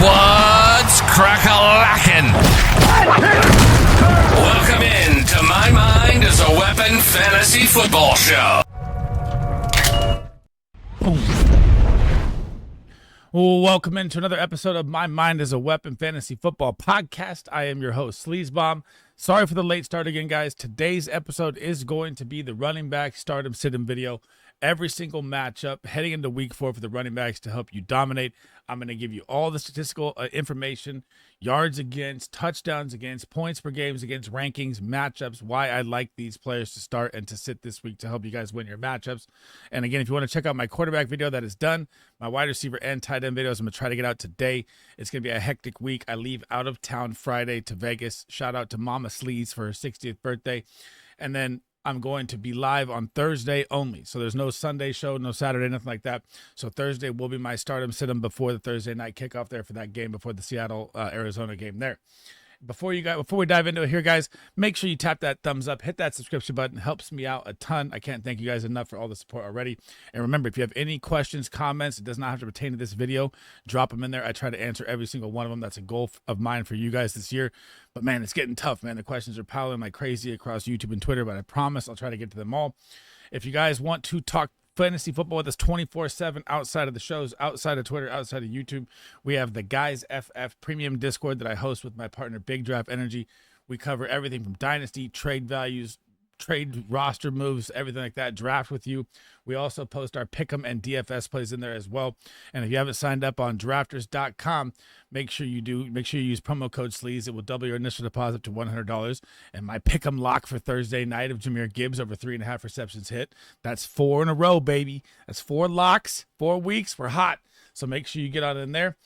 What's crack-a-lackin'? Welcome in to My Mind is a Weapon Fantasy Football Show. Welcome into another episode of My Mind is a Weapon Fantasy Football Podcast. I am your host, Sleazebomb. Sorry for the late start again, guys. Today's episode is going to be the running back start 'em sit 'em video. Every single matchup heading into week 4 for the running backs to help you dominate. I'm going to give you all the statistical information, yards against, touchdowns against, points per games against, rankings, matchups, why I like these players to start and to sit this week to help you guys win your matchups. And again, if you want to check out my quarterback video, that is done. My wide receiver and tight end videos, I'm going to try to get out today. It's going to be a hectic week. I leave out of town Friday to Vegas. Shout out to Mama Sleaze for her 60th birthday. And then I'm going to be live on Thursday only. So there's no Sunday show, no Saturday, nothing like that. So Thursday will be my start 'em sit 'em before the Thursday night kickoff there for that game, before the Seattle Arizona game there. Before we dive into it here, guys, make sure you tap that thumbs up, hit that subscription button. It helps me out a ton. I can't thank you guys enough for all the support already. And remember, if you have any questions, comments, it does not have to pertain to this video, drop them in there. I try to answer every single one of them. That's a goal of mine for you guys this year. But man, it's getting tough, man. The questions are piling like crazy across YouTube and Twitter, but I promise I'll try to get to them all. If you guys want to talk fantasy football with us 24/7 outside of the shows, outside of Twitter, outside of YouTube, we have the Guys FF Premium Discord that I host with my partner Big Draft Energy. We cover everything from dynasty, trade values, trade roster moves, everything like that, draft with you. We also post our pick'em and DFS plays in there as well. And if you haven't signed up on drafters.com, make sure you do. Make sure you use promo code SLEAZE. It will double your initial deposit to $100. And my pick'em lock for Thursday night of Jahmyr Gibbs over 3.5 receptions hit. That's 4 in a row, baby. That's 4 locks, 4 weeks. We're hot. So make sure you get on in there.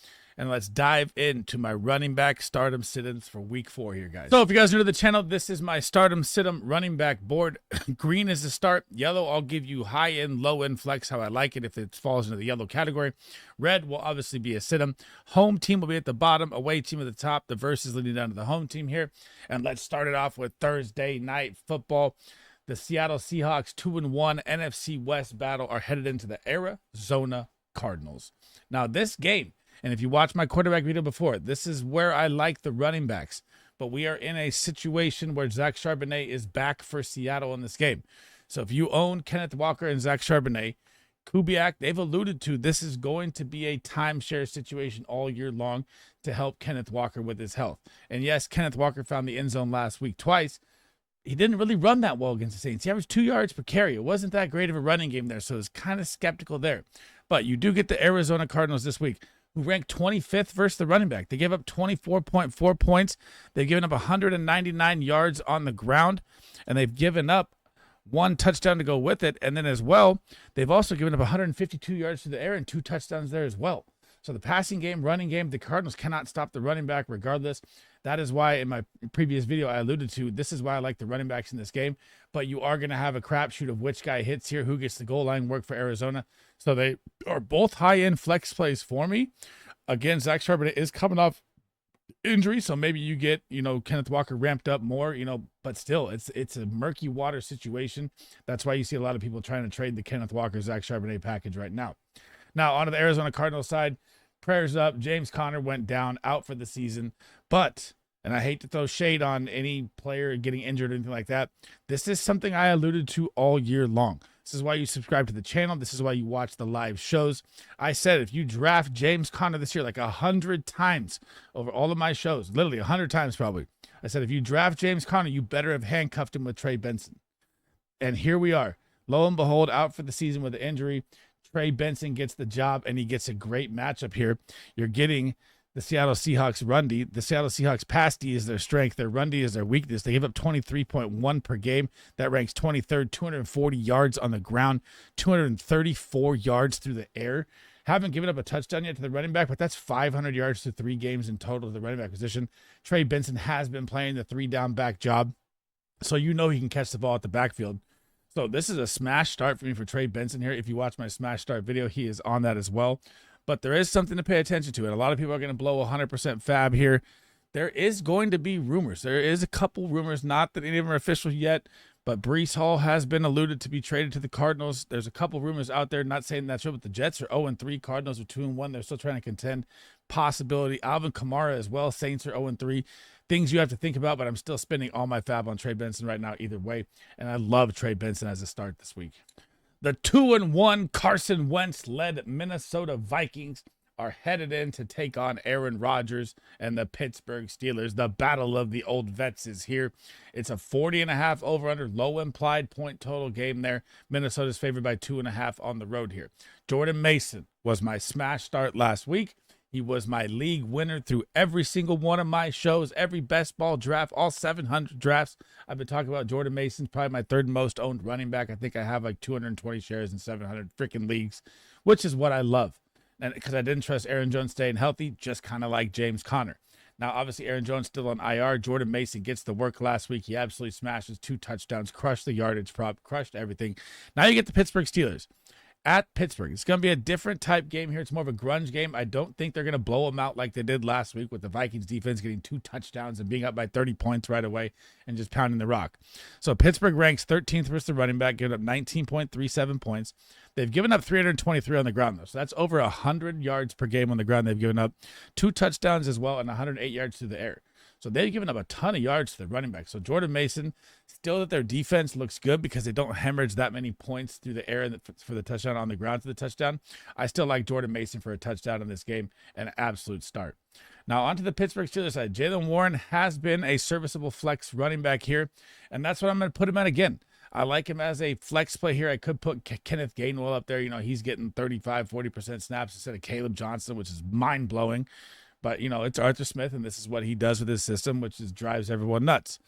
And let's dive into my running back stardom sit-ins for week 4 here, guys. So if you guys are new to the channel, this is my stardom sit-em running back board. Green is the start. Yellow, I'll give you high-end, low-end flex, how I like it if it falls into the yellow category. Red will obviously be a sit-em. Home team will be at the bottom, away team at the top. The verses leading down to the home team here. And let's start it off with Thursday night football. The Seattle Seahawks 2-1 NFC West battle are headed into the Arizona Cardinals. Now this game, and if you watch my quarterback video before, this is where I like the running backs. But we are in a situation where Zach Charbonnet is back for Seattle in this game. So if you own Kenneth Walker and Zach Charbonnet, Kubiak, they've alluded to this is going to be a timeshare situation all year long to help Kenneth Walker with his health. And yes, Kenneth Walker found the end zone last week twice. He didn't really run that well against the Saints. He averaged 2 yards per carry. It wasn't that great of a running game there, so it's kind of skeptical there. But you do get the Arizona Cardinals this week, who ranked 25th versus the running back. They gave up 24.4 points. They've given up 199 yards on the ground, and they've given up 1 touchdown to go with it. And then as well, they've also given up 152 yards through the air and 2 touchdowns there as well. So the passing game, running game, the Cardinals cannot stop the running back regardless. That is why in my previous video I alluded to, this is why I like the running backs in this game. But you are going to have a crapshoot of which guy hits here, who gets the goal line work for Arizona. So they are both high-end flex plays for me. Again, Zach Charbonnet is coming off injury, so maybe you get, Kenneth Walker ramped up more, but still, it's a murky water situation. That's why you see a lot of people trying to trade the Kenneth Walker, Zach Charbonnet package right now. Now, on to the Arizona Cardinals side, prayers up. James Conner went down, out for the season, but, and I hate to throw shade on any player getting injured or anything like that, this is something I alluded to all year long. This is why you subscribe to the channel. This is why you watch the live shows. I said if you draft James Conner this year like 100 times over all of my shows, literally 100 times probably, I said if you draft James Conner, you better have handcuffed him with Trey Benson. And here we are. Lo and behold, out for the season with an injury. Trey Benson gets the job, and he gets a great matchup here. You're getting the Seattle Seahawks run D. The Seattle Seahawks pass D is their strength. Their run D is their weakness. They give up 23.1 per game. That ranks 23rd, 240 yards on the ground, 234 yards through the air. Haven't given up a touchdown yet to the running back, but that's 500 yards to 3 games in total to the running back position. Trey Benson has been playing the 3-down back job, so he can catch the ball at the backfield. So this is a smash start for me for Trey Benson here. If you watch my smash start video, he is on that as well. But there is something to pay attention to, and a lot of people are going to blow 100% fab here. There is going to be rumors. There is a couple rumors, not that any of them are official yet, But Breece Hall has been alluded to be traded to the Cardinals. There's a couple rumors out there, not saying that's true, but the Jets are 0-3. Cardinals are 2-1. They're still trying to contend. Possibility. Alvin Kamara as well. Saints are 0-3. Things you have to think about, but I'm still spending all my fab on Trey Benson right now either way. And I love Trey Benson as a start this week. The 2-1 Carson Wentz-led Minnesota Vikings are headed in to take on Aaron Rodgers and the Pittsburgh Steelers. The battle of the old vets is here. It's a 40.5 over-under, low implied point total game there. Minnesota's favored by 2.5 on the road here. Jordan Mason was my smash start last week. He was my league winner through every single one of my shows, every best ball draft, all 700 drafts. I've been talking about Jordan Mason's probably my third most owned running back. I think I have like 220 shares in 700 freaking leagues, which is what I love. And because I didn't trust Aaron Jones staying healthy, just kind of like James Conner. Now, obviously, Aaron Jones still on IR. Jordan Mason gets the work last week. He absolutely smashes 2 touchdowns, crushed the yardage prop, crushed everything. Now you get the Pittsburgh Steelers at Pittsburgh. It's going to be a different type game here. It's more of a grunge game. I don't think they're going to blow them out like they did last week with the Vikings defense getting 2 touchdowns and being up by 30 points right away and just pounding the rock. So Pittsburgh ranks 13th versus the running back, giving up 19.37 points. They've given up 323 on the ground, though. So that's over 100 yards per game on the ground. They've given up 2 touchdowns as well and 108 yards through the air. So they've given up a ton of yards to the running back. So Jordan Mason, still that their defense looks good because they don't hemorrhage that many points through the air for the touchdown on the ground to the touchdown. I still like Jordan Mason for a touchdown in this game, an absolute start. Now on to the Pittsburgh Steelers side. Jaylen Warren has been a serviceable flex running back here, and that's what I'm going to put him at again. I like him as a flex play here. I could put Kenneth Gainwell up there. You know, he's getting 35-40% snaps instead of Caleb Johnson, which is mind-blowing. But, you know, it's Arthur Smith, and this is what he does with his system, which is drives everyone nuts.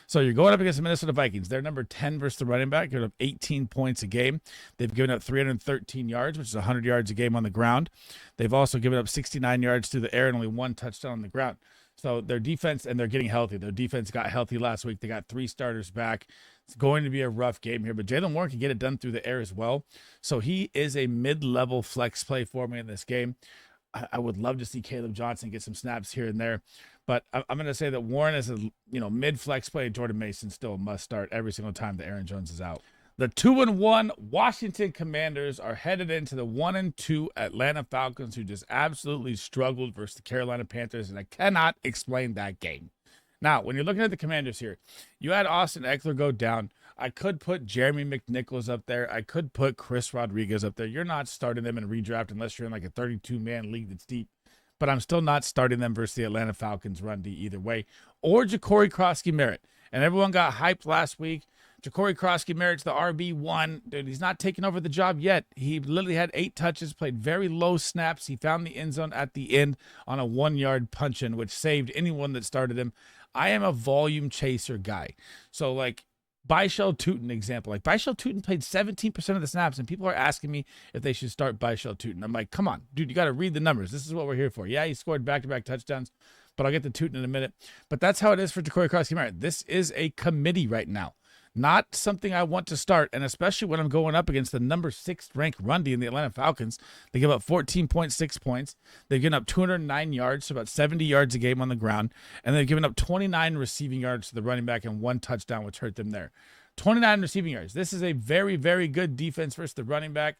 So you're going up against the Minnesota Vikings. They're number 10 versus the running back, giving up 18 points a game. They've given up 313 yards, which is 100 yards a game on the ground. They've also given up 69 yards through the air and only 1 touchdown on the ground. So their defense, and they're getting healthy. Their defense got healthy last week. They got 3 starters back. It's going to be a rough game here, but Jaylen Warren can get it done through the air as well. So he is a mid-level flex play for me in this game. I would love to see Caleb Johnson get some snaps here and there, but I'm going to say that Warren is a mid flex play. Jordan Mason still a must start every single time that Aaron Jones is out. The 2-1 Washington Commanders are headed into the 1-2 Atlanta Falcons, who just absolutely struggled versus the Carolina Panthers, and I cannot explain that game. Now, when you're looking at the Commanders here, you had Austin Eckler go down. I could put Jeremy McNichols up there. I could put Chris Rodriguez up there. You're not starting them in redraft unless you're in like a 32-man league that's deep. But I'm still not starting them versus the Atlanta Falcons run D either way. Or Ja'Cory Crosky-Merritt. And everyone got hyped last week. Ja'Cory Crosky-Merritt's the RB1. Dude, he's not taking over the job yet. He literally had 8 touches, played very low snaps. He found the end zone at the end on a 1-yard punch-in, which saved anyone that started him. I am a volume chaser guy. So, like, Byshell Tootin example. Like, Byshell Tootin played 17% of the snaps, and people are asking me if they should start Byshell Tootin. I'm like, come on, dude, you got to read the numbers. This is what we're here for. Yeah, he scored back-to-back touchdowns, but I'll get to Tootin in a minute. But that's how it is for Ja'Cory Crosky-Merritt. This is a committee right now. Not something I want to start, and especially when I'm going up against the number 6th ranked run D in the Atlanta Falcons. They give up 14.6 points. They've given up 209 yards, so about 70 yards a game on the ground, and they've given up 29 receiving yards to the running back and 1 touchdown, which hurt them there. 29 receiving yards. This is a very, very good defense versus the running back.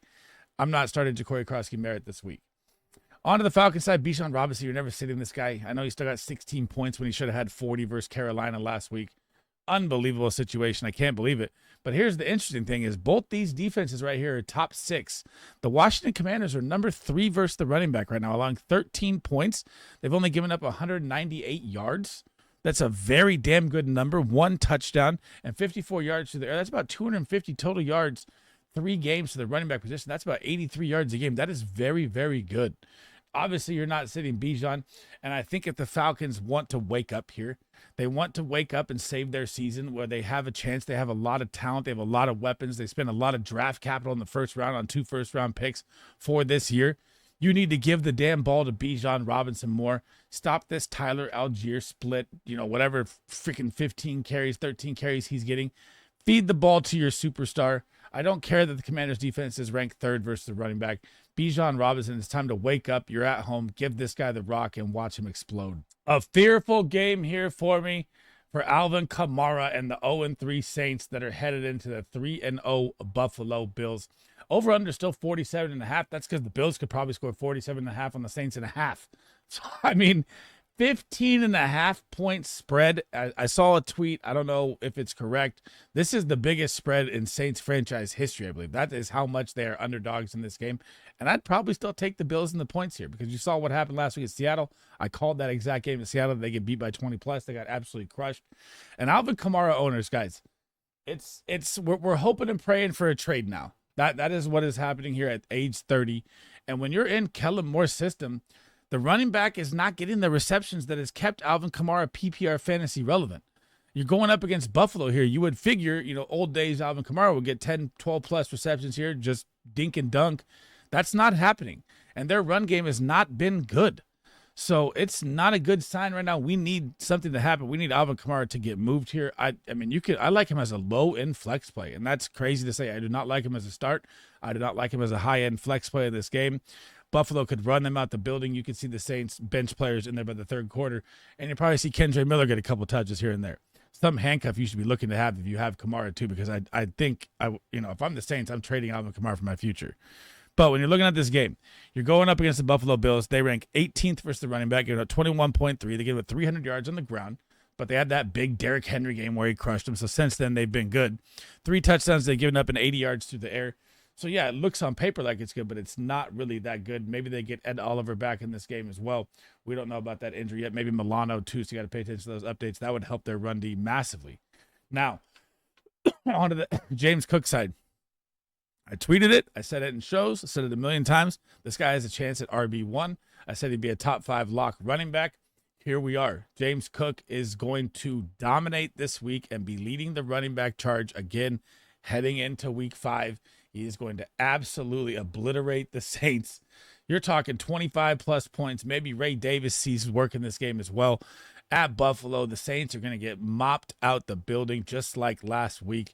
I'm not starting Ja'Cory Crosky-Merritt this week. On to the Falcons side, Bijan Robinson. You're never sitting this guy. I know he still got 16 points when he should have had 40 versus Carolina last week. Unbelievable situation. I can't believe it. But here's the interesting thing is both these defenses right here are top 6. The Washington Commanders are number 3 versus the running back right now, allowing 13 points. They've only given up 198 yards. That's a very damn good number. 1 touchdown and 54 yards to the air. That's about 250 total yards, 3 games to the running back position. That's about 83 yards a game. That is very, very good. Obviously, you're not sitting Bijan, and I think if the Falcons want to wake up here, they want to wake up and save their season where they have a chance. They have a lot of talent. They have a lot of weapons. They spend a lot of draft capital in the first round on 2 first-round picks for this year. You need to give the damn ball to Bijan Robinson more. Stop this Tyler Algier split, whatever freaking 15 carries, 13 carries he's getting. Feed the ball to your superstar. I don't care that the Commanders defense is ranked 3rd versus the running back. Bijan Robinson, it's time to wake up. You're at home. Give this guy the rock and watch him explode. A fearful game here for me. for Alvin Kamara and the 0-3 Saints that are headed into the 3-0 Buffalo Bills. Over under still 47.5. That's because the Bills could probably score 47.5 on the Saints in a half. So, I mean, 15.5 point spread. I saw a tweet. I don't know if it's correct. This is the biggest spread in Saints franchise history, I believe. That is how much they are underdogs in this game. And I'd probably still take the Bills in the points here because you saw what happened last week at Seattle. I called that exact game in Seattle. They get beat by 20 plus. They got absolutely crushed. And Alvin Kamara owners, guys, we're hoping and praying for a trade now. That is what is happening here at age 30. And when you're in Kellen Moore's system, the running back is not getting the receptions that has kept Alvin Kamara PPR fantasy relevant. You're going up against Buffalo here. You would figure, old days Alvin Kamara would get 10, 12 plus receptions here, just dink and dunk. That's not happening. And their run game has not been good. So it's not a good sign right now. We need something to happen. We need Alvin Kamara to get moved here. I like him as a low-end flex play, and that's crazy to say. I do not like him as a start. I do not like him as a high-end flex play in this game. Buffalo could run them out the building. You could see the Saints bench players in there by the third quarter, and you probably see Kendre Miller get a couple touches here and there. Some handcuff you should be looking to have if you have Kamara too, because I think if I'm the Saints, I'm trading Alvin Kamara for my future. But when you're looking at this game, you're going up against the Buffalo Bills. They rank 18th versus the running back, giving up 21.3. They gave up 300 yards on the ground, but they had that big Derrick Henry game where he crushed them. So since then, they've been good. 3 touchdowns. They've given up 80 yards through the air. So, yeah, it looks on paper like it's good, but it's not really that good. Maybe they get Ed Oliver back in this game as well. We don't know about that injury yet. Maybe Milano, too, so you got to pay attention to those updates. That would help their run D massively. Now, on to the James Cook side. I tweeted it. I said it in shows. I said it a million times. This guy has a chance at RB1. I said he'd be a top 5 lock running back. Here we are. James Cook is going to dominate this week and be leading the running back charge again heading into week 5. He is going to absolutely obliterate the Saints. You're talking 25 plus points. Maybe Ray Davis sees work in this game as well. At Buffalo, the Saints are going to get mopped out the building just like last week.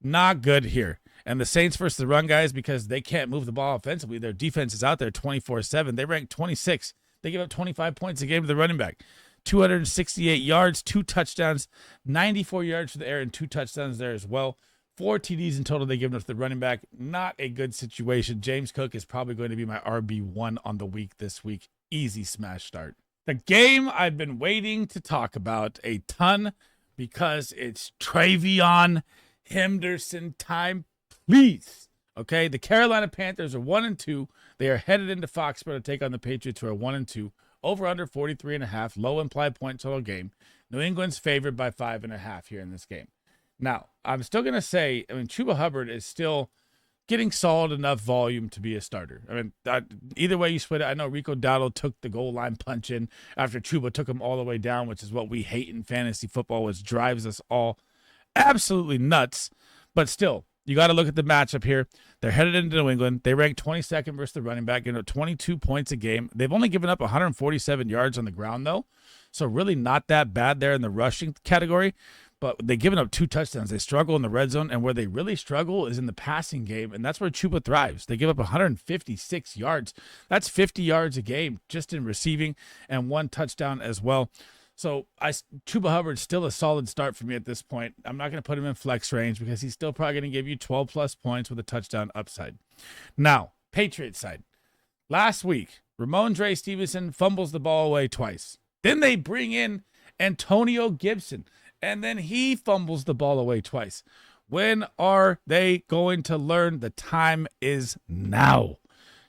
Not good here. And the Saints versus the run guys, because they can't move the ball offensively, their defense is out there 24/7. They rank 26. They give up 25 points a game to the running back. 268 yards, 2 touchdowns, 94 yards for the air, and 2 touchdowns there as well. 4 TDs in total they give up to the running back. Not a good situation. James Cook is probably going to be my RB1 on the week this week. Easy smash start. The game I've been waiting to talk about a ton because it's Travion Henderson time, please. Okay, the Carolina Panthers are 1-2. They are headed into Foxborough to take on the Patriots, who are 1-2. Over under 43.5. Low implied point total game. New England's favored by 5.5 here in this game. Now, I'm still going to say, Chuba Hubbard is still getting solid enough volume to be a starter. Either way you split it, I know Rico Dowdle took the goal line punch in after Chuba took him all the way down, which is what we hate in fantasy football, which drives us all absolutely nuts. But still, you got to look at the matchup here. They're headed into New England. They rank 22nd versus the running back, 22 points a game. They've only given up 147 yards on the ground, though. So really not that bad there in the rushing category. But they've given up 2 touchdowns. They struggle in the red zone, and where they really struggle is in the passing game, and that's where Chuba thrives. They give up 156 yards. That's 50 yards a game just in receiving, and 1 touchdown as well. So Chuba Hubbard's still a solid start for me at this point. I'm not going to put him in flex range because he's still probably going to give you 12-plus points with a touchdown upside. Now, Patriots side. Last week, Ramondre Stevenson fumbles the ball away twice. Then they bring in Antonio Gibson, and then he fumbles the ball away twice. When are they going to learn? The time is now.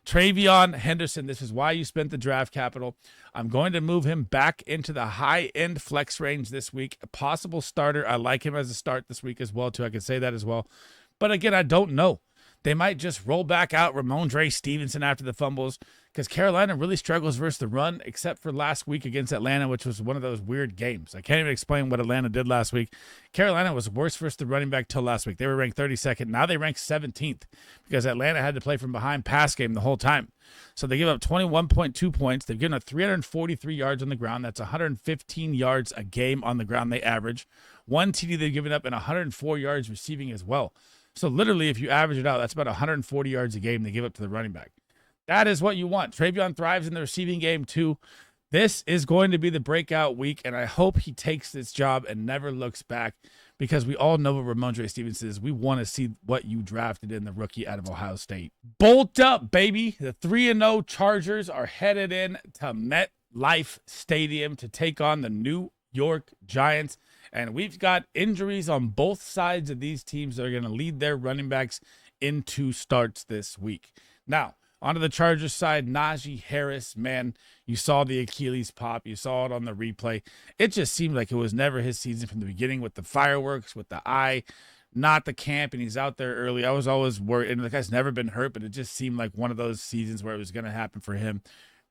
Travion Henderson, this is why you spent the draft capital. I'm going to move him back into the high-end flex range this week. A possible starter. I like him as a start this week as well, too. I can say that as well. But again, I don't know. They might just roll back out Ramondre Stevenson after the fumbles because Carolina really struggles versus the run, except for last week against Atlanta, which was one of those weird games. I can't even explain what Atlanta did last week. Carolina was worse versus the running back till last week. They were ranked 32nd. Now they rank 17th because Atlanta had to play from behind pass game the whole time. So they give up 21.2 points. They've given up 343 yards on the ground. That's 115 yards a game on the ground they average. 1 TD they've given up and 104 yards receiving as well. So literally, if you average it out, that's about 140 yards a game they give up to the running back. That is what you want. Travion thrives in the receiving game too. This is going to be the breakout week, and I hope he takes this job and never looks back, because we all know what Ramondre Stevenson is. We want to see what you drafted in the rookie out of Ohio State. Bolt up, baby. The 3-0 Chargers are headed in to MetLife Stadium to take on the New York Giants, and we've got injuries on both sides of these teams that are going to lead their running backs into starts this week. Now, onto the Chargers side, Najee Harris, man, you saw the Achilles pop. You saw it on the replay. It just seemed like it was never his season from the beginning, with the fireworks, with the eye, not the camp, and he's out there early. I was always worried, and the guy's never been hurt, but it just seemed like one of those seasons where it was going to happen for him.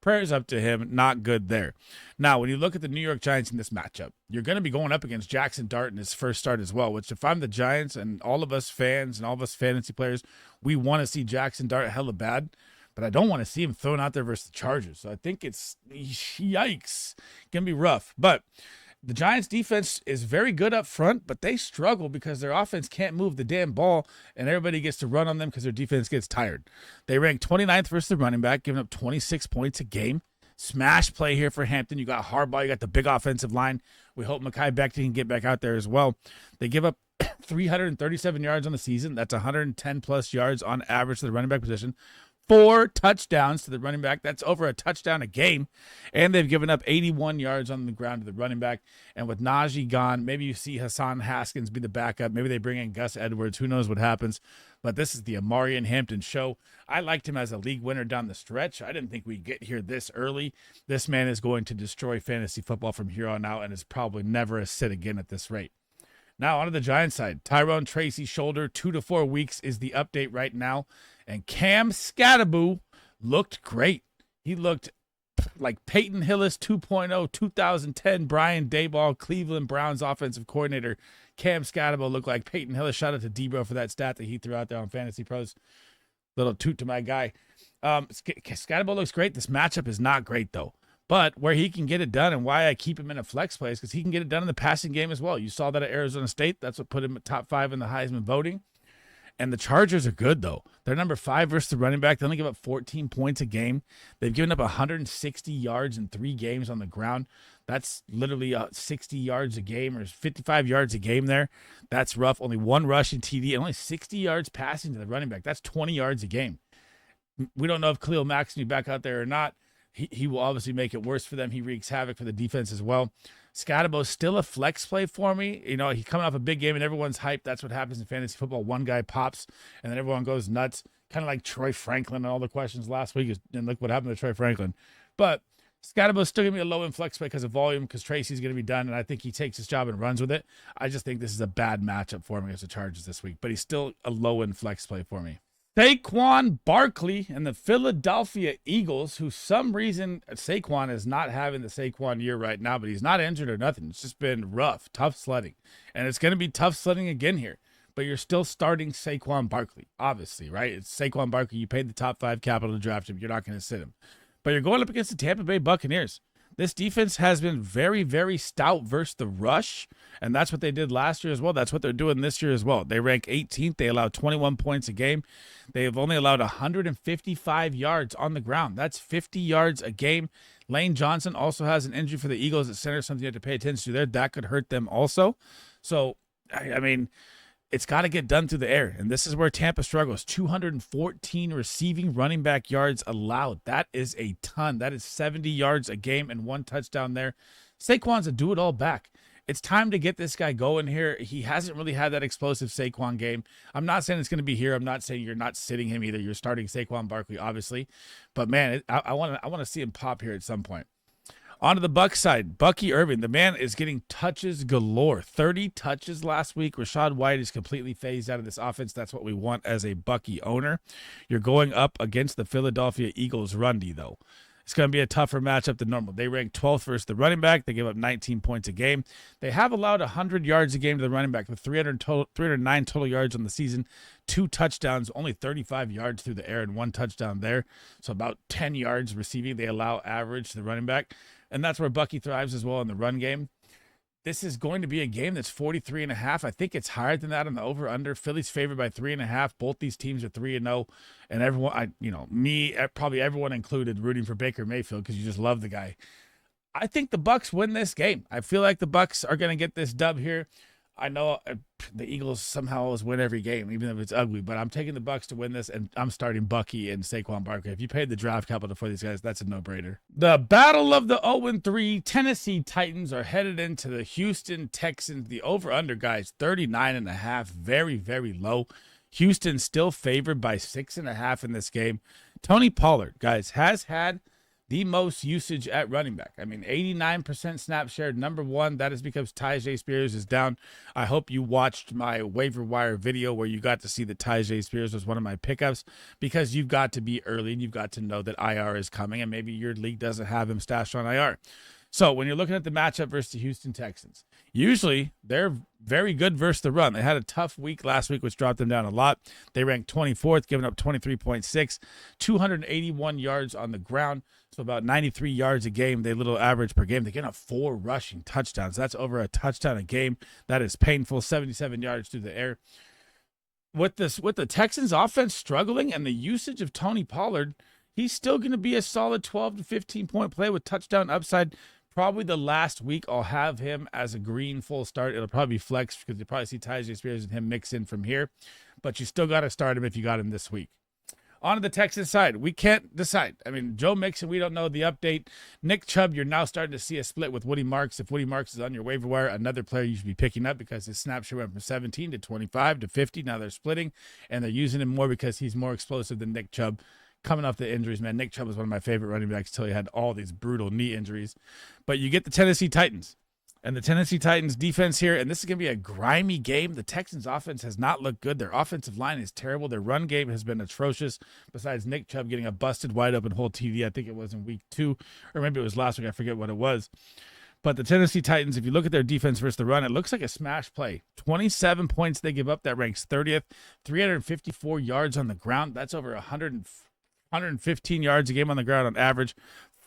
Prayers up to him. Not good there. Now, when you look at the New York Giants in this matchup, you're going to be going up against Jackson Dart in his first start as well, which if I'm the Giants and all of us fans and all of us fantasy players, we want to see Jackson Dart hella bad, but I don't want to see him thrown out there versus the Chargers. So I think it's, yikes, going to be rough. But the Giants defense is very good up front, but they struggle because their offense can't move the damn ball, and everybody gets to run on them because their defense gets tired. They rank 29th versus the running back, giving up 26 points a game. Smash play here for Hampton. You got Harbaugh, you got the big offensive line. We hope Mekhi Becton can get back out there as well. They give up 337 yards on the season. That's 110 plus yards on average to the running back position. 4 touchdowns to the running back. That's over a touchdown a game. And they've given up 81 yards on the ground to the running back. And with Najee gone, maybe you see Hassan Haskins be the backup. Maybe they bring in Gus Edwards. Who knows what happens? But this is the Amari and Hampton show. I liked him as a league winner down the stretch. I didn't think we'd get here this early. This man is going to destroy fantasy football from here on out and is probably never a sit again at this rate. Now, onto the Giants side. Tyrone Tracy shoulder, 2 to 4 weeks is the update right now. And Cam Scatterboo looked great. He looked like Peyton Hillis 2.0, 2010 Brian Daboll, Cleveland Browns offensive coordinator. Cam Scatterboo looked like Peyton Hillis. Shout out to Debro for that stat that he threw out there on Fantasy Pros. Little toot to my guy. Scatterboo looks great. This matchup is not great, though. But where he can get it done, and why I keep him in a flex play, is because he can get it done in the passing game as well. You saw that at Arizona State. That's what put him at top 5 in the Heisman voting. And the Chargers are good, though. They're number 5 versus the running back. They only give up 14 points a game. They've given up 160 yards in 3 games on the ground. That's literally 60 yards a game, or 55 yards a game there. That's rough. Only 1 rushing TD and only 60 yards passing to the running back. That's 20 yards a game. We don't know if Khalil Mack's going to be back out there or not. He will obviously make it worse for them. He wreaks havoc for the defense as well. Scatterbo's still a flex play for me. You know, he's coming off a big game and everyone's hyped. That's what happens in fantasy football. One guy pops and then everyone goes nuts. Kind of like Troy Franklin and all the questions last week. And look what happened to Troy Franklin. But Scatterbo's still going to be a low in flex play because of volume, because Tracy's going to be done, and I think he takes his job and runs with it. I just think this is a bad matchup for him against the Chargers this week. But he's still a low in flex play for me. Saquon Barkley and the Philadelphia Eagles, who some reason Saquon is not having the Saquon year right now, but he's not injured or nothing. It's just been rough, tough sledding. And it's going to be tough sledding again here. But you're still starting Saquon Barkley, obviously, right? It's Saquon Barkley. You paid the top 5 capital to draft him. You're not going to sit him. But you're going up against the Tampa Bay Buccaneers. This defense has been very, very stout versus the rush, and that's what they did last year as well. That's what they're doing this year as well. They rank 18th. They allow 21 points a game. They have only allowed 155 yards on the ground. That's 50 yards a game. Lane Johnson also has an injury for the Eagles at center, something you have to pay attention to there. That could hurt them also. So, I mean, it's got to get done through the air, and this is where Tampa struggles. 214 receiving running back yards allowed. That is a ton. That is 70 yards a game and 1 touchdown there. Saquon's a do-it-all back. It's time to get this guy going here. He hasn't really had that explosive Saquon game. I'm not saying it's going to be here. I'm not saying you're not sitting him either. You're starting Saquon Barkley, obviously. But, man, I want to see him pop here at some point. On to the Bucs side, Bucky Irving. The man is getting touches galore. 30 touches last week. Rachaad White is completely phased out of this offense. That's what we want as a Bucky owner. You're going up against the Philadelphia Eagles run D, though. It's going to be a tougher matchup than normal. They rank 12th versus the running back. They give up 19 points a game. They have allowed 100 yards a game to the running back with 309 total yards on the season, 2 touchdowns, only 35 yards through the air and 1 touchdown there. So about 10 yards receiving they allow average to the running back. And that's where Bucky thrives as well in the run game. This is going to be a game that's 43.5. I think it's higher than that on the over-under. Philly's favored by 3.5. Both these teams are 3-0. And everyone, probably everyone included, rooting for Baker Mayfield because you just love the guy. I think the Bucs win this game. I feel like the Bucs are going to get this dub here. I know the Eagles somehow always win every game, even if it's ugly, but I'm taking the Bucs to win this, and I'm starting Bucky and Saquon Barkley. If you paid the draft capital for these guys, that's a no-brainer. The battle of the 0-3 Tennessee Titans are headed into the Houston Texans. The over-under, guys, 39.5, very, very low. Houston still favored by 6.5 in this game. Tony Pollard, guys, has had the most usage at running back. I mean, 89% snap share, number one. That is because Tyjae Spears is down. I hope you watched my waiver wire video where you got to see that Tyjae Spears was one of my pickups, because you've got to be early and you've got to know that IR is coming, and maybe your league doesn't have him stashed on IR. So when you're looking at the matchup versus the Houston Texans, usually they're very good versus the run. They had a tough week last week, which dropped them down a lot. They ranked 24th, giving up 23.6, 281 yards on the ground. So about 93 yards a game, they little average per game. They get up 4 rushing touchdowns. That's over a touchdown a game. That is painful. 77 yards through the air. With the Texans offense struggling and the usage of Tony Pollard, he's still going to be a solid 12 to 15 point play with touchdown upside. Probably the last week I'll have him as a green full start. It'll probably be flex because you'll probably see Tyjae Spears and him mix in from here. But you still got to start him if you got him this week. On to the Texans side, we can't decide. I mean, Joe Mixon, we don't know the update. Nick Chubb, you're now starting to see a split with Woody Marks. If Woody Marks is on your waiver wire, another player you should be picking up because his snap share went from 17 to 25 to 50. Now they're splitting, and they're using him more because he's more explosive than Nick Chubb. Coming off the injuries, man, Nick Chubb was one of my favorite running backs until he had all these brutal knee injuries. But you get the Tennessee Titans. And the Tennessee Titans defense here, and this is going to be a grimy game. The Texans offense has not looked good. Their offensive line is terrible. Their run game has been atrocious, besides Nick Chubb getting a busted wide open hole TD. I think it was in week 2, or maybe it was last week. I forget what it was. But the Tennessee Titans, if you look at their defense versus the run, it looks like a smash play. 27 points they give up. That ranks 30th. 354 yards on the ground. That's over 115 yards a game on the ground on average.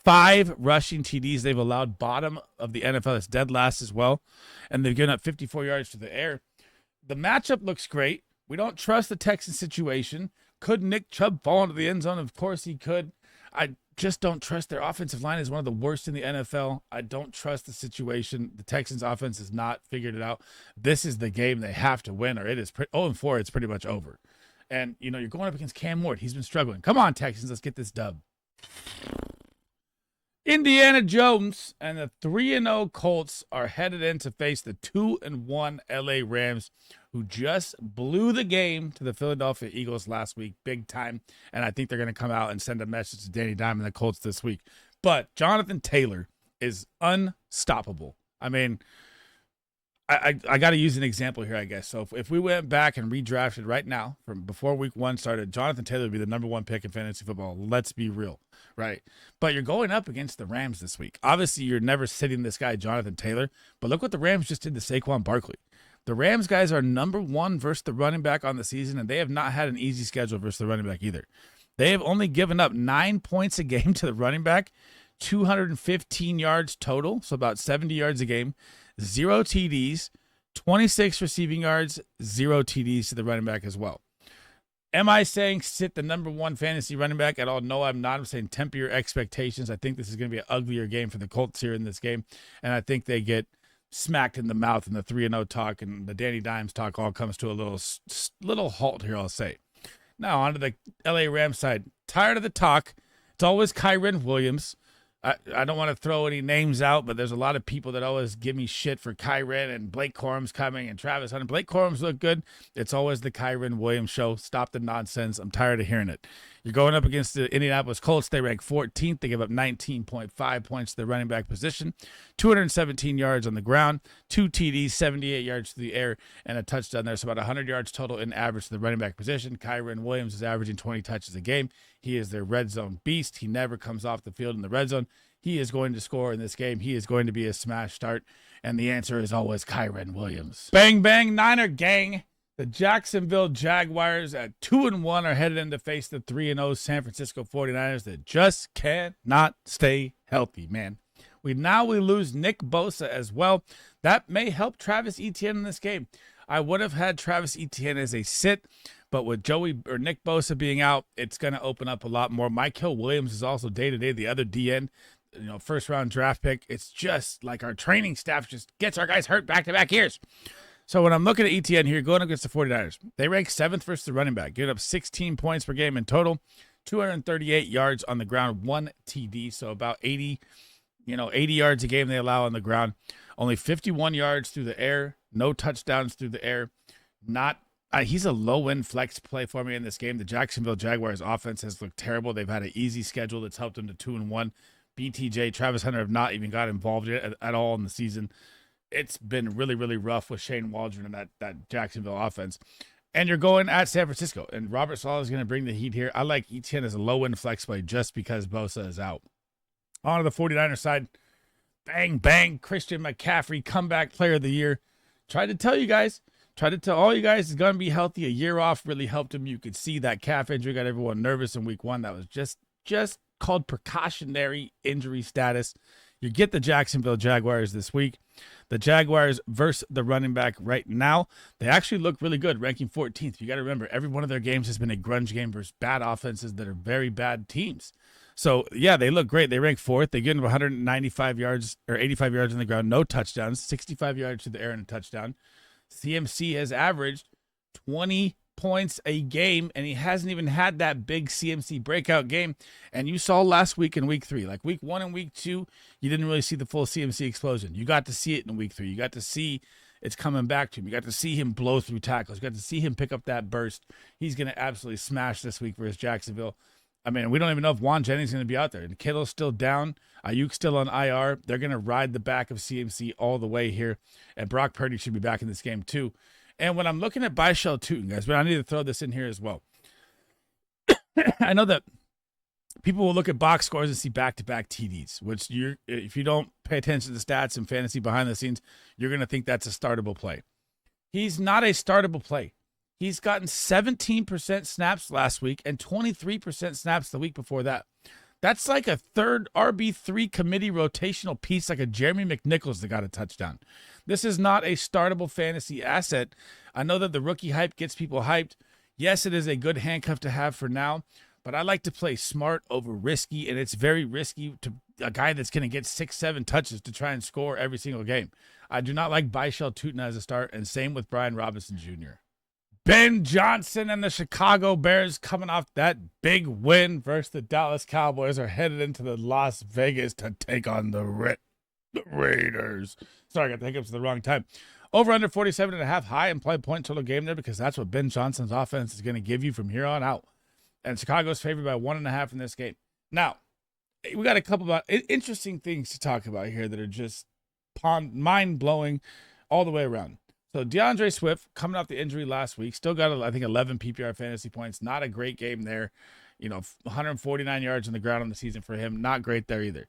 5 rushing TDs they've allowed, bottom of the NFL. It's dead last as well. And they've given up 54 yards to the air. The matchup looks great. We don't trust the Texans situation. Could Nick Chubb fall into the end zone? Of course he could. I just don't trust their offensive line. Is one of the worst in the NFL. I don't trust the situation. The Texans offense has not figured it out. This is the game they have to win, or it is 0-4. It's pretty much over. And, you know, you're going up against Cam Ward. He's been struggling. Come on, Texans. Let's get this dub. Indiana Jones and the 3-0 Colts are headed in to face the 2-1 LA Rams, who just blew the game to the Philadelphia Eagles last week, big time. And I think they're going to come out and send a message to Danny Diamond and the Colts this week. But Jonathan Taylor is unstoppable. I mean, I got to use an example here, I guess. So if we went back and redrafted right now from before week 1 started, Jonathan Taylor would be the number 1 pick in fantasy football. Let's be real, right? But you're going up against the Rams this week. Obviously, you're never sitting this guy, Jonathan Taylor. But look what the Rams just did to Saquon Barkley. The Rams guys are number 1 versus the running back on the season, and they have not had an easy schedule versus the running back either. They have only given up 9 points a game to the running back, 215 yards total, so about 70 yards a game. 0 TDs, 26 receiving yards, 0 TDs to the running back as well. Am I saying sit the number 1 fantasy running back at all? No, I'm not. I'm saying temper your expectations. I think this is going to be an uglier game for the Colts here in this game, and I think they get smacked in the mouth, and the 3-0 talk and the Danny Dimes talk all comes to a little halt here, I'll say. Now, on to the LA Rams side. Tired of the talk. It's always Kyren Williams. I don't want to throw any names out, but there's a lot of people that always give me shit for Kyren and Blake Corum's coming and Travis Hunter. Blake Corum's look good. It's always the Kyren Williams show. Stop the nonsense. I'm tired of hearing it. You're going up against the Indianapolis Colts. They rank 14th. They give up 19.5 points to the running back position, 217 yards on the ground, 2 TDs, 78 yards to the air, and a touchdown there. So about 100 yards total in average to the running back position. Kyren Williams is averaging 20 touches a game. He is their red zone beast. He never comes off the field in the red zone. He is going to score in this game. He is going to be a smash start. And the answer is always Kyren Williams. Bang, bang, Niner gang. The Jacksonville Jaguars at 2-1 are headed in to face the 3-0 San Francisco 49ers that just cannot stay healthy, man. We lose Nick Bosa as well. That may help Travis Etienne in this game. I would have had Travis Etienne as a sit, but with Nick Bosa being out, it's going to open up a lot more. Mykel Williams is also day-to-day the other DN. first round draft pick. It's just like our training staff just gets our guys hurt back-to-back years. So when I'm looking at ETN here, going against the 49ers, they rank 7th versus the running back, giving up 16 points per game in total, 238 yards on the ground, 1 TD, so about 80 yards a game they allow on the ground. Only 51 yards through the air, no touchdowns through the air. He's a low-end flex play for me in this game. The Jacksonville Jaguars offense has looked terrible. They've had an easy schedule that's helped them to 2-1. BTJ, Travis Hunter have not even got involved at all in the season. It's been really, really rough with Shane Waldron and that Jacksonville offense. And you're going at San Francisco, and Robert Saleh is going to bring the heat here. I like ETN as a low-end flex play just because Bosa is out. On to the 49ers side, bang, bang, Christian McCaffrey, comeback player of the year. Tried to tell all you guys he's going to be healthy. A year off really helped him. You could see that calf injury got everyone nervous in week 1. That was just called precautionary injury status. You get the Jacksonville Jaguars this week. The Jaguars versus the running back right now, they actually look really good, ranking 14th. You got to remember, every one of their games has been a grunge game versus bad offenses that are very bad teams. So, yeah, they look great. They rank 4th. They get 195 yards or 85 yards on the ground, no touchdowns, 65 yards to the air and a touchdown. CMC has averaged 20 points a game, and he hasn't even had that big CMC breakout game. And you saw last week in week 3, like week 1 and week 2, you didn't really see the full CMC explosion. You got to see it in week 3. You got to see it's coming back to him. You got to see him blow through tackles. You got to see him pick up that burst. He's going to absolutely smash this week versus Jacksonville. I mean, we don't even know if Juan Jennings is going to be out there. And Kittle's still down. Ayuk's still on IR. They're going to ride the back of CMC all the way here. And Brock Purdy should be back in this game too. And when I'm looking at Byshell Tootin, guys, but I need to throw this in here as well. I know that people will look at box scores and see back-to-back TDs, which if you don't pay attention to the stats and fantasy behind the scenes, you're going to think that's a startable play. He's not a startable play. He's gotten 17% snaps last week and 23% snaps the week before that. That's like a third RB3 committee rotational piece, like a Jeremy McNichols that got a touchdown. This is not a startable fantasy asset. I know that the rookie hype gets people hyped. Yes, it is a good handcuff to have for now, but I like to play smart over risky, and it's very risky to a guy that's going to get 6-7 touches to try and score every single game. I do not like Byshell Tootin as a start, and same with Brian Robinson Jr. Ben Johnson and the Chicago Bears, coming off that big win versus the Dallas Cowboys, are headed into the Las Vegas to take on the Raiders. Sorry, I got the hiccups at the wrong time. Over under 47.5, high implied point total game there because that's what Ben Johnson's offense is going to give you from here on out. And Chicago's favored by 1.5 in this game. Now, we got a couple of interesting things to talk about here that are just mind-blowing all the way around. So DeAndre Swift, coming off the injury last week, still got, I think, 11 PPR fantasy points. Not a great game there. 149 yards on the ground on the season for him. Not great there either.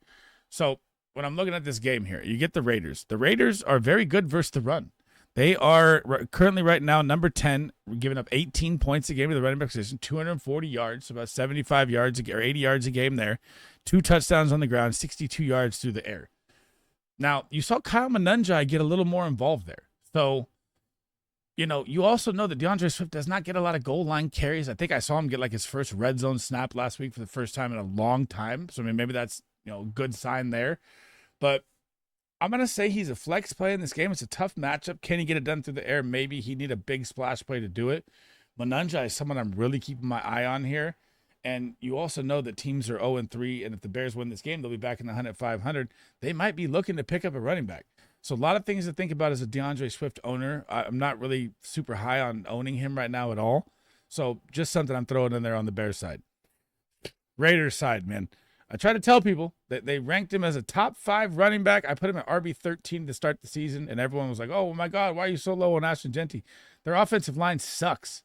So when I'm looking at this game here, you get the Raiders. The Raiders are very good versus the run. They are currently right now number 10, giving up 18 points a game to the running back position, 240 yards, so about 75 yards or 80 yards a game there. 2 touchdowns on the ground, 62 yards through the air. Now, you saw Kyle Manunjai get a little more involved there. So, you also know that DeAndre Swift does not get a lot of goal line carries. I think I saw him get like his first red zone snap last week for the first time in a long time. So, I mean, maybe that's, a good sign there. But I'm going to say he's a flex play in this game. It's a tough matchup. Can he get it done through the air? Maybe he need a big splash play to do it. Manunjai is someone I'm really keeping my eye on here. And you also know that teams are 0-3, and if the Bears win this game, they'll be back in the hunt at 500. They might be looking to pick up a running back. So a lot of things to think about as a DeAndre Swift owner. I'm not really super high on owning him right now at all. So just something I'm throwing in there on the Bears side. Raiders side, man. I try to tell people that they ranked him as a top 5 running back. I put him at RB13 to start the season, and everyone was like, oh my God, why are you so low on Ashton Jeanty? Their offensive line sucks.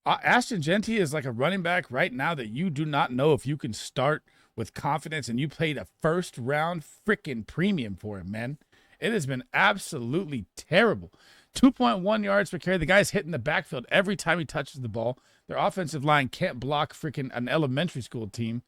Ashton Jeanty is like a running back right now that you do not know if you can start with confidence, and you played a first-round freaking premium for him, man. It has been absolutely terrible. 2.1 yards per carry. The guy's hitting the backfield every time he touches the ball. Their offensive line can't block freaking an elementary school team.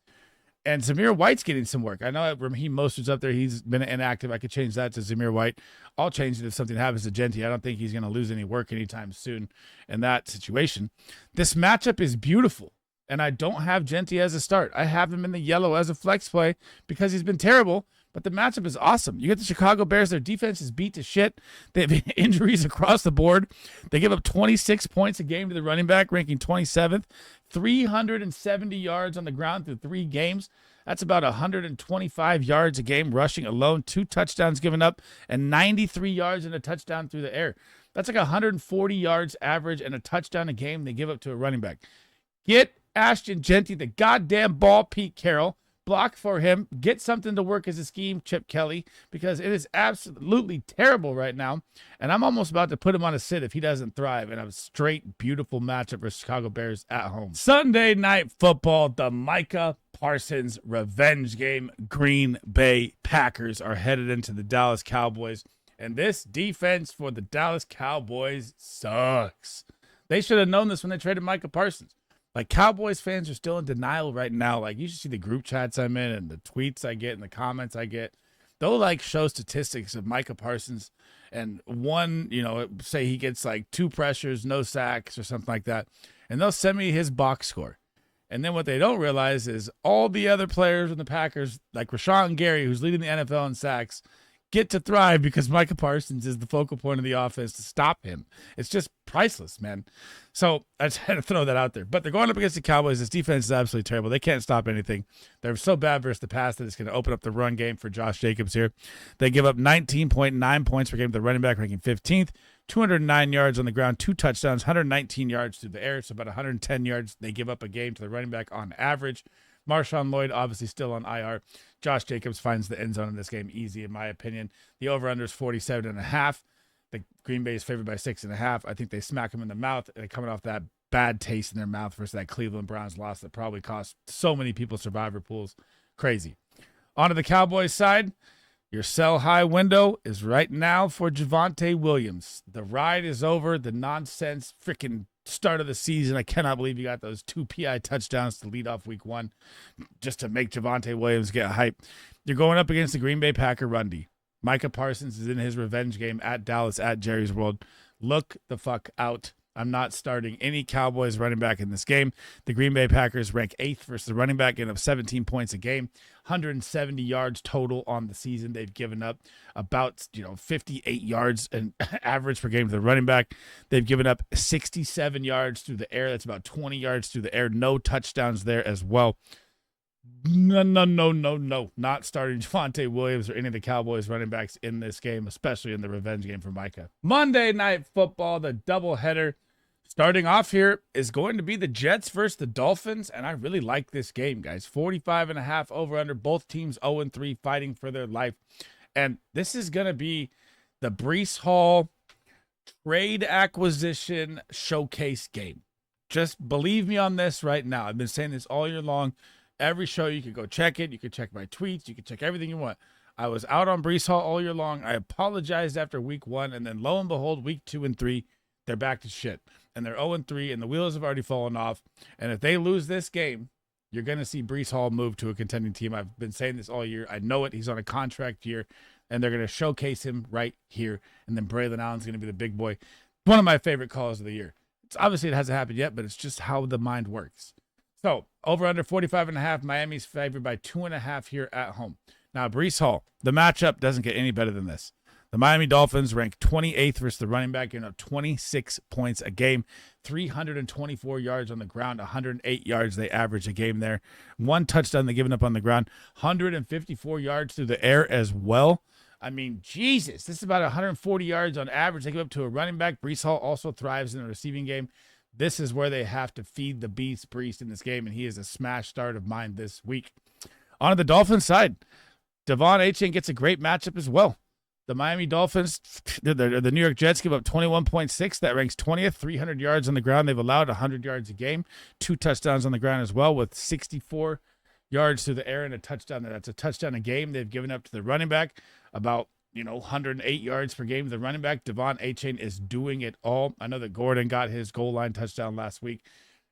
And Zamir White's getting some work. I know Raheem Mostert's up there. He's been inactive. I could change that to Zamir White. I'll change it if something happens to Jeanty. I don't think he's going to lose any work anytime soon in that situation. This matchup is beautiful. and I don't have Genty as a start. I have him in the yellow as a flex play because he's been terrible, but the matchup is awesome. You get the Chicago Bears. Their defense is beat to shit. They have injuries across the board. They give up 26 points a game to the running back, ranking 27th, 370 yards on the ground through 3 games. That's about 125 yards a game rushing alone, 2 touchdowns given up, and 93 yards and a touchdown through the air. That's like 140 yards average and a touchdown a game they give up to a running back. Get Ashton Genty the goddamn ball, Pete Carroll. Block for him. Get something to work as a scheme, Chip Kelly, because it is absolutely terrible right now. And I'm almost about to put him on a sit if he doesn't thrive. And a straight, beautiful matchup for Chicago Bears at home. Sunday Night Football, the Micah Parsons revenge game. Green Bay Packers are headed into the Dallas Cowboys. And this defense for the Dallas Cowboys sucks. They should have known this when they traded Micah Parsons. Like, Cowboys fans are still in denial right now. Like, you should see the group chats I'm in and the tweets I get and the comments I get. They'll, like, show statistics of Micah Parsons and one, say he gets, like, 2 pressures, no sacks or something like that. And they'll send me his box score. And then what they don't realize is all the other players in the Packers, like Rashawn Gary, who's leading the NFL in sacks, get to thrive because Micah Parsons is the focal point of the offense to stop him. It's just priceless, man. So I just had to throw that out there. But they're going up against the Cowboys. This defense is absolutely terrible. They can't stop anything. They're so bad versus the pass that it's going to open up the run game for Josh Jacobs here. They give up 19.9 points per game to the running back, ranking 15th. 209 yards on the ground, 2 touchdowns, 119 yards through the air. So about 110 yards they give up a game to the running back on average. Marshawn Lloyd obviously still on IR. Josh Jacobs finds the end zone in this game easy, in my opinion. The over-under is 47.5. The Green Bay is favored by 6.5. I think they smack him in the mouth. They're coming off that bad taste in their mouth versus that Cleveland Browns loss that probably cost so many people survivor pools. Crazy. On to the Cowboys side. Your sell high window is right now for Javonte Williams. The ride is over. The nonsense freaking start of the season. I cannot believe you got those 2 PI touchdowns to lead off week 1 just to make Javonte Williams get hype. You're going up against the Green Bay Packer Rundy. Micah Parsons is in his revenge game at Dallas at Jerry's World. Look the fuck out. I'm not starting any Cowboys running back in this game. The Green Bay Packers rank 8th versus the running back, getting up 17 points a game, 170 yards total on the season. They've given up about 58 yards and average per game to the running back. They've given up 67 yards through the air. That's about 20 yards through the air. No touchdowns there as well. No. Not starting Javonte Williams or any of the Cowboys running backs in this game, especially in the revenge game for Micah. Monday Night Football, the doubleheader. Starting off here is going to be the Jets versus the Dolphins, and I really like this game, guys. 45.5 over-under. Both teams 0-3, fighting for their life. And this is going to be the Breece Hall trade acquisition showcase game. Just believe me on this right now. I've been saying this all year long. Every show, you can go check it. You can check my tweets. You can check everything you want. I was out on Breece Hall all year long. I apologized after week 1, and then lo and behold, week 2 and 3, they're back to shit. And they're 0-3, and the wheels have already fallen off. And if they lose this game, you're going to see Breece Hall move to a contending team. I've been saying this all year. I know it. He's on a contract year, and they're going to showcase him right here. And then Braylon Allen's going to be the big boy. One of my favorite calls of the year. Obviously, it hasn't happened yet, but it's just how the mind works. So, over under 45.5. Miami's favored by 2.5 here at home. Now, Breece Hall, the matchup doesn't get any better than this. The Miami Dolphins rank 28th versus the running back, 26 points a game, 324 yards on the ground, 108 yards they average a game there. 1 touchdown they given up on the ground, 154 yards through the air as well. I mean, Jesus, this is about 140 yards on average they give up to a running back. Breece Hall also thrives in the receiving game. This is where they have to feed the beast Breece in this game, and he is a smash start of mine this week. On the Dolphins side, Devon Achane gets a great matchup as well. The Miami Dolphins, the New York Jets give up 21.6. That ranks 20th, 300 yards on the ground. They've allowed 100 yards a game, 2 touchdowns on the ground as well, with 64 yards through the air and a touchdown. That's a touchdown a game. They've given up to the running back about 108 yards per game. The running back, Devon Achane, is doing it all. I know that Gordon got his goal line touchdown last week,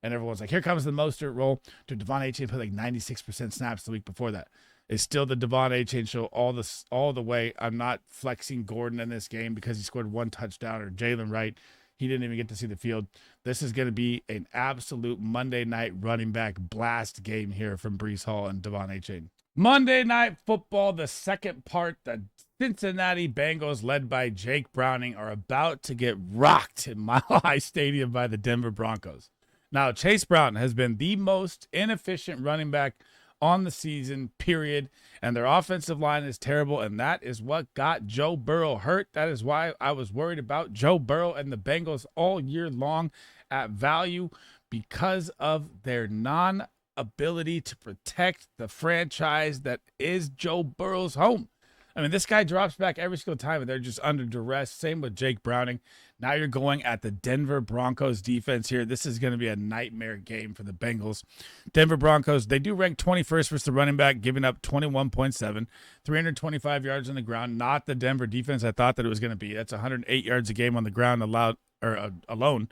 and everyone's like, here comes the Mostert roll. Dude, Devon Achane played like 96% snaps the week before that. It's still the Devon Achane show all the way. I'm not flexing Gordon in this game because he scored 1 touchdown or Jalen Wright. He didn't even get to see the field. This is going to be an absolute Monday night running back blast game here from Breece Hall and Devon Achane. Monday Night Football, the second part. The Cincinnati Bengals, led by Jake Browning, are about to get rocked in Mile High Stadium by the Denver Broncos. Now, Chase Brown has been the most inefficient running back on the season, period. And their offensive line is terrible, and that is what got Joe Burrow hurt. That is why I was worried about Joe Burrow and the Bengals all year long at value, because of their non-ability to protect the franchise that is Joe Burrow's home. I mean, this guy drops back every single time, and they're just under duress. Same with Jake Browning. Now you're going at the Denver Broncos defense here. This is going to be a nightmare game for the Bengals. Denver Broncos, they do rank 21st versus the running back, giving up 21.7, 325 yards on the ground. Not the Denver defense I thought that it was going to be. That's 108 yards a game on the ground alone.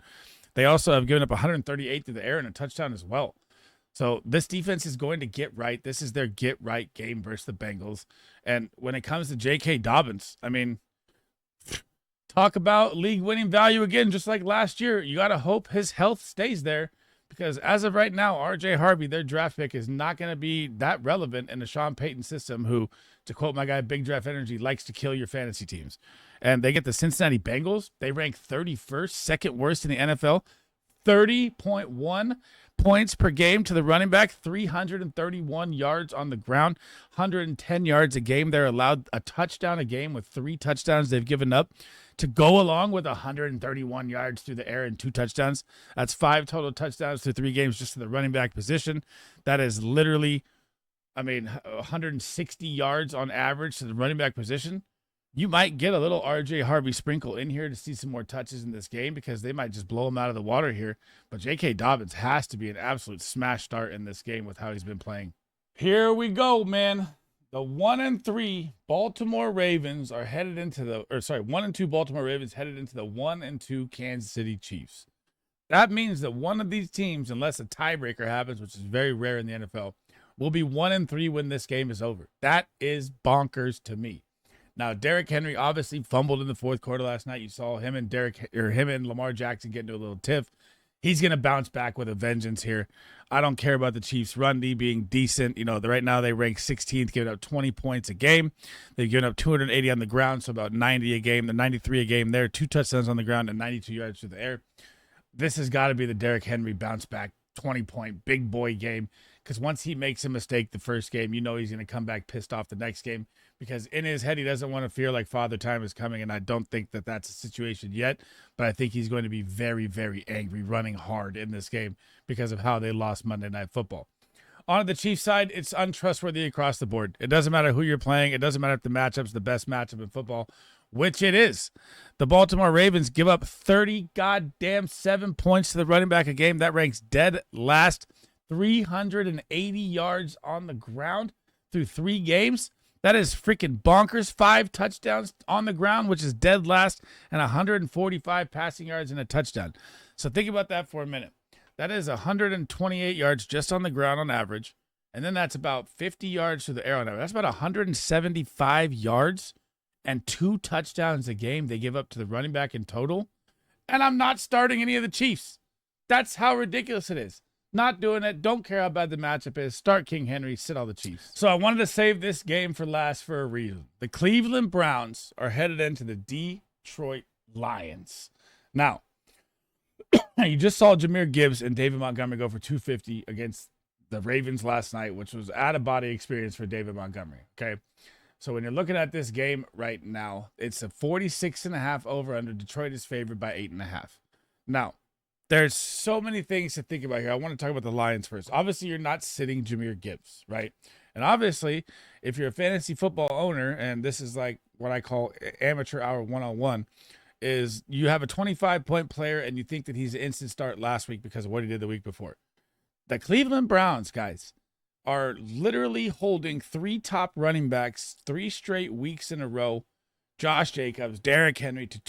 They also have given up 138 through the air and a touchdown as well. So this defense is going to get right. This is their get right game versus the Bengals. And when it comes to J.K. Dobbins, I mean, talk about league winning value again, just like last year. You got to hope his health stays there, because as of right now, R.J. Harvey, their draft pick, is not going to be that relevant in the Sean Payton system, who, to quote my guy, Big Draft Energy, likes to kill your fantasy teams. And they get the Cincinnati Bengals. They rank 31st, second worst in the NFL, 30.1 points per game to the running back, 331 yards on the ground, 110 yards a game. They're allowed a touchdown a game with 3 touchdowns they've given up to go along with 131 yards through the air and 2 touchdowns. That's 5 total touchdowns through 3 games just to the running back position. That is literally, 160 yards on average to the running back position. You might get a little RJ Harvey sprinkle in here to see some more touches in this game, because they might just blow him out of the water here. But J.K. Dobbins has to be an absolute smash start in this game with how he's been playing. Here we go, man. The 1-3 Baltimore Ravens are headed into the, 1-2 Baltimore Ravens headed into the 1-2 Kansas City Chiefs. That means that one of these teams, unless a tiebreaker happens, which is very rare in the NFL, will be 1-3 when this game is over. That is bonkers to me. Now, Derrick Henry obviously fumbled in the fourth quarter last night. You saw him and Lamar Jackson get into a little tiff. He's going to bounce back with a vengeance here. I don't care about the Chiefs' run D being decent. Right now they rank 16th, giving up 20 points a game. They've given up 280 on the ground, so about 90 a game. The 93 a game there, 2 touchdowns on the ground and 92 yards through the air. This has got to be the Derrick Henry bounce back 20-point big boy game, because once he makes a mistake the first game, he's going to come back pissed off the next game, because in his head he doesn't want to feel like Father Time is coming, and I don't think that that's a situation yet, but I think he's going to be very, very angry, running hard in this game because of how they lost Monday Night Football. On the Chiefs side, it's untrustworthy across the board. It doesn't matter who you're playing. It doesn't matter if the matchup's the best matchup in football, which it is. The Baltimore Ravens give up 7 points to the running back a game. That ranks dead last. 380 yards on the ground through 3 games. That is freaking bonkers. 5 touchdowns on the ground, which is dead last, and 145 passing yards and a touchdown. So think about that for a minute. That is 128 yards just on the ground on average, and then that's about 50 yards through the air on average. That's about 175 yards and 2 touchdowns a game they give up to the running back in total. And I'm not starting any of the Chiefs. That's how ridiculous it is. Not doing it. Don't care how bad the matchup is. Start King Henry. Sit all the Chiefs. So I wanted to save this game for last for a reason. The Cleveland Browns are headed into the Detroit Lions. Now, you just saw Jahmyr Gibbs and David Montgomery go for 250 against the Ravens last night, which was out-of-body experience for David Montgomery. Okay, so when you're looking at this game right now, it's a 46.5 over-under. Detroit is favored by 8.5. Now, there's so many things to think about here. I want to talk about the Lions first. Obviously, you're not sitting Jahmyr Gibbs, right? And obviously, if you're a fantasy football owner, and this is like what I call amateur hour 101, is you have a 25-point player and you think that he's an instant start last week because of what he did the week before. The Cleveland Browns, guys, are literally holding 3 top running backs 3 straight weeks in a row, Josh Jacobs, Derrick Henry, to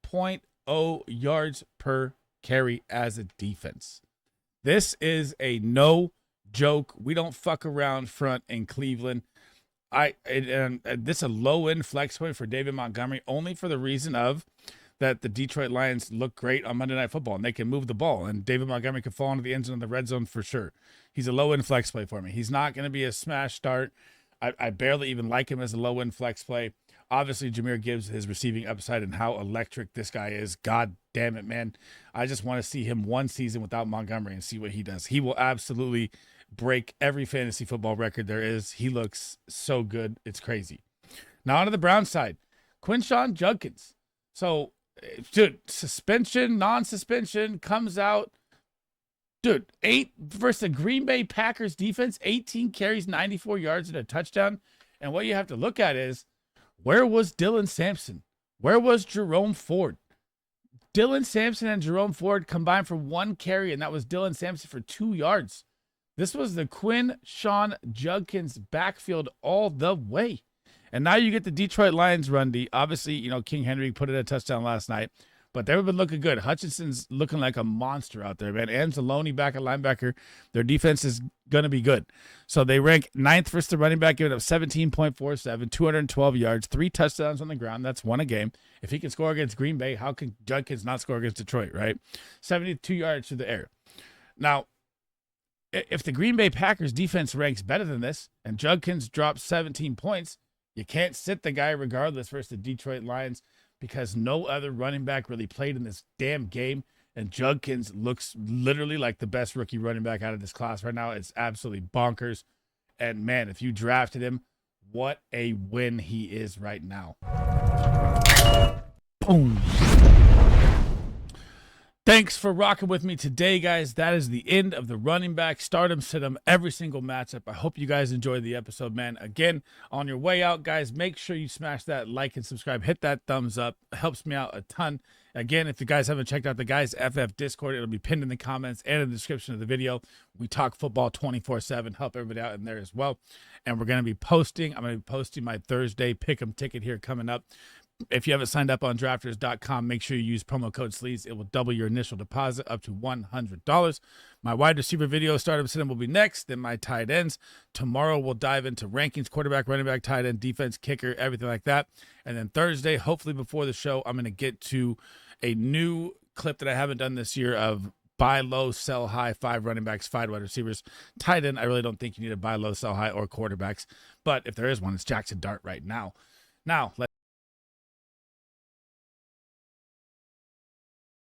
2.0 yards per carry as a defense. This is a no joke. We don't fuck around front in Cleveland. This is a low end flex point for David Montgomery, only for the reason of that the Detroit Lions look great on Monday Night Football, and they can move the ball, and David Montgomery can fall into the end zone in the red zone for sure. He's a low-end flex play for me. He's not going to be a smash start. I barely even like him as a low-end flex play. Obviously, Jahmyr Gibbs, his receiving upside and how electric this guy is. God damn it, man. I just want to see him one season without Montgomery and see what he does. He will absolutely break every fantasy football record there is. He looks so good. It's crazy. Now on to the Browns side. Quinshawn Judkins. So, dude, suspension, non-suspension, comes out. Dude, 8 versus the Green Bay Packers defense, 18 carries, 94 yards, and a touchdown. And what you have to look at is, where was Dylan Sampson? Where was Jerome Ford? Dylan Sampson and Jerome Ford combined for 1 carry, and that was Dylan Sampson for 2 yards. This was the Quinshawn Judkins backfield all the way. And now you get the Detroit Lions run D. Obviously, King Henry put in a touchdown last night, but they've been looking good. Hutchinson's looking like a monster out there, man. Anzalone back at linebacker. Their defense is going to be good. So they rank 9th versus the running back, giving up 17.47, 212 yards, 3 touchdowns on the ground. That's 1 a game. If he can score against Green Bay, how can Judkins not score against Detroit, right? 72 yards through the air. Now, if the Green Bay Packers defense ranks better than this and Judkins drops 17 points, you can't sit the guy regardless versus the Detroit Lions, because no other running back really played in this damn game. And Judkins looks literally like the best rookie running back out of this class right now. It's absolutely bonkers. And, man, if you drafted him, what a win he is right now. Boom. Thanks for rocking with me today, guys. That is the end of the running back stardom sit-em every single matchup. I hope you guys enjoyed the episode, man. Again, on your way out, guys, make sure you smash that like and subscribe. Hit that thumbs up. It helps me out a ton. Again, if you guys haven't checked out the Guys FF Discord, it'll be pinned in the comments and in the description of the video. We talk football 24/7. Help everybody out in there as well. And we're going to be posting. I'm going to be posting my Thursday Pick'em ticket here coming up. If you haven't signed up on drafters.com, make sure you use promo code SLEEZ. It will double your initial deposit up to $100. My wide receiver video startup sit-em will be next, then my tight ends. Tomorrow we'll dive into rankings, quarterback, running back, tight end, defense, kicker, everything like that. And then Thursday, hopefully before the show, I'm going to get to a new clip that I haven't done this year of buy low, sell high, 5 running backs, 5 wide receivers. Tight end, I really don't think you need to buy low, sell high, or quarterbacks. But if there is one, it's Jackson Dart right now. Now, let's